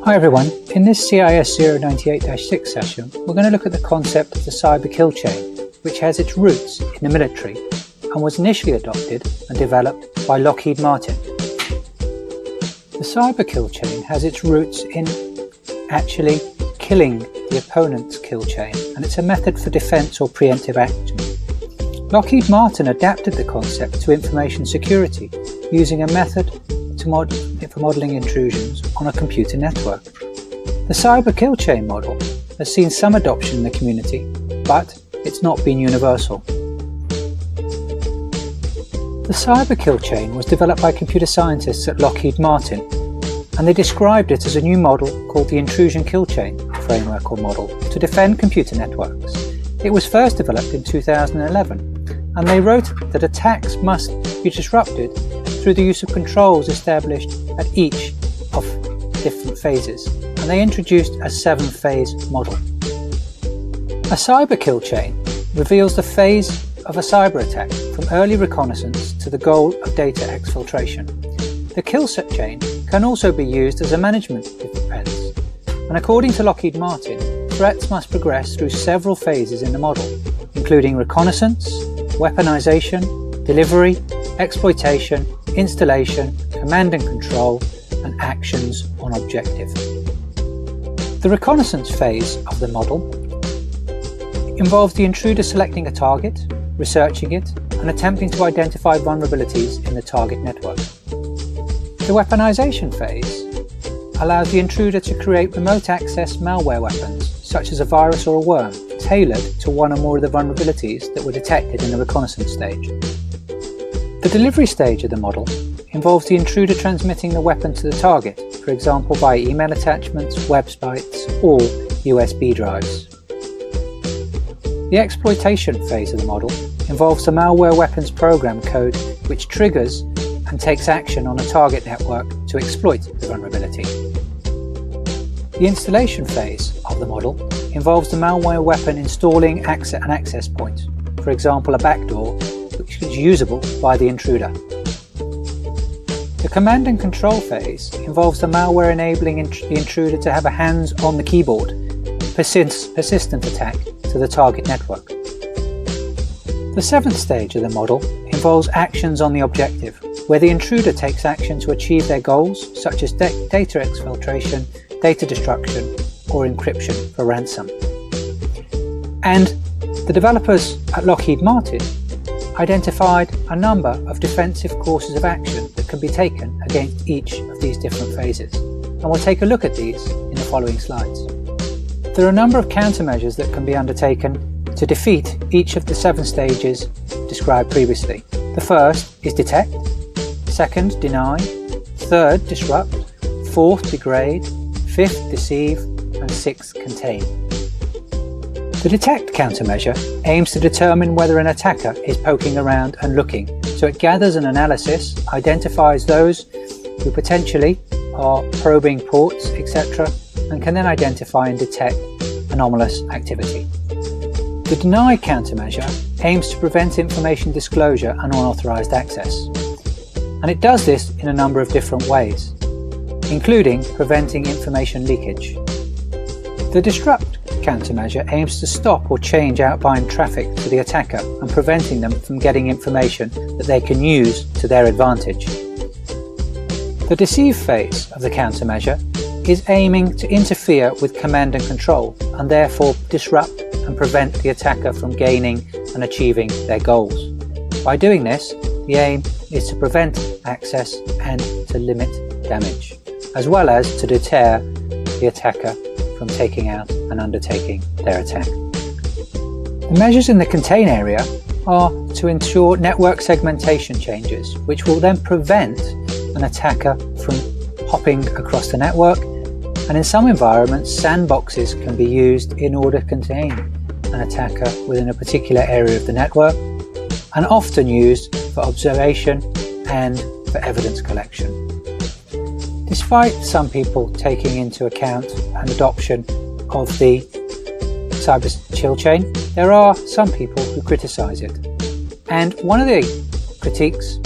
Hi everyone, in this CIS 098-6 session we're going to look at the concept of the cyber kill chain, which has its roots in the military and was initially adopted and developed by Lockheed Martin. The cyber kill chain has its roots in actually killing the opponent's kill chain, and it's a method for defense or preemptive action. Lockheed Martin adapted the concept to information security using a method for modelling intrusions on a computer network. The cyber kill chain model has seen some adoption in the community, but it's not been universal. The cyber kill chain was developed by computer scientists at Lockheed Martin, and they described it as a new model called the intrusion kill chain framework or model to defend computer networks. It was first developed in 2011, and they wrote that attacks must be disrupted through the use of controls established at each of different phases, and they introduced a 7-phase model. A cyber kill chain reveals the phase of a cyber attack from early reconnaissance to the goal of data exfiltration. The kill chain can also be used as a management defense, and according to Lockheed Martin, threats must progress through several phases in the model, including reconnaissance, weaponization, delivery, exploitation, installation, command and control, and actions on objective. The reconnaissance phase of the model involves the intruder selecting a target, researching it, and attempting to identify vulnerabilities in the target network. The weaponization phase allows the intruder to create remote access malware weapons, such as a virus or a worm, tailored to one or more of the vulnerabilities that were detected in the reconnaissance stage. The delivery stage of the model involves the intruder transmitting the weapon to the target, for example by email attachments, websites, or USB drives. The exploitation phase of the model involves the malware weapons program code which triggers and takes action on a target network to exploit the vulnerability. The installation phase of the model involves the malware weapon installing an access point, for example a backdoor, which is usable by the intruder. The command and control phase involves the malware enabling the intruder to have a hands on the keyboard, persistent attack to the target network. The 7th stage of the model involves actions on the objective, where the intruder takes action to achieve their goals, such as data exfiltration, data destruction, or encryption for ransom. And the developers at Lockheed Martin identified a number of defensive courses of action that can be taken against each of these different phases, and we'll take a look at these in the following slides. There are a number of countermeasures that can be undertaken to defeat each of the 7 stages described previously. The first is detect, second deny, third disrupt, fourth degrade, fifth deceive, and sixth contain. The detect countermeasure aims to determine whether an attacker is poking around and looking, so it gathers an analysis, identifies those who potentially are probing ports, etc., and can then identify and detect anomalous activity. The deny countermeasure aims to prevent information disclosure and unauthorized access, and it does this in a number of different ways, including preventing information leakage. The disrupt countermeasure aims to stop or change outbound traffic to the attacker and preventing them from getting information that they can use to their advantage. The deceive phase of the countermeasure is aiming to interfere with command and control and therefore disrupt and prevent the attacker from gaining and achieving their goals. By doing this, the aim is to prevent access and to limit damage, as well as to deter the attacker from taking out and undertaking their attack. The measures in the contain area are to ensure network segmentation changes, which will then prevent an attacker from hopping across the network, and in some environments sandboxes can be used in order to contain an attacker within a particular area of the network, and often used for observation and for evidence collection. Despite some people taking into account an adoption of the cyber kill chain, there are some people who criticise it. And one of the critiques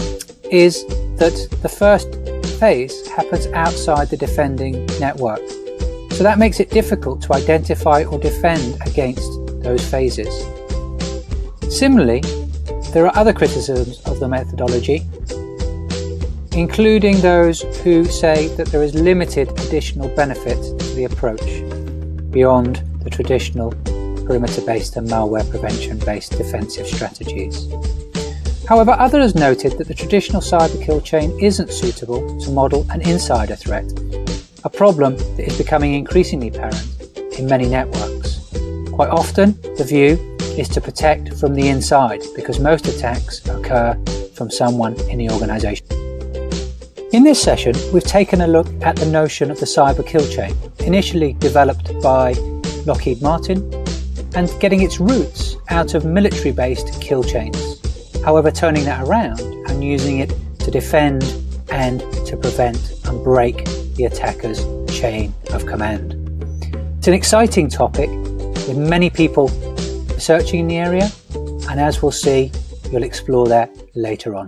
is that the first phase happens outside the defending network, So that makes it difficult to identify or defend against those phases. Similarly, there are other criticisms of the methodology, including those who say that there is limited additional benefit to the approach beyond the traditional perimeter-based and malware prevention-based defensive strategies. However, others noted that the traditional cyber kill chain isn't suitable to model an insider threat, a problem that is becoming increasingly apparent in many networks. Quite often, the view is to protect from the inside because most attacks occur from someone in the organization. In this session, we've taken a look at the notion of the cyber kill chain, initially developed by Lockheed Martin and getting its roots out of military-based kill chains. However, turning that around and using it to defend and to prevent and break the attacker's chain of command. It's an exciting topic with many people researching in the area, and as we'll see, you'll explore that later on.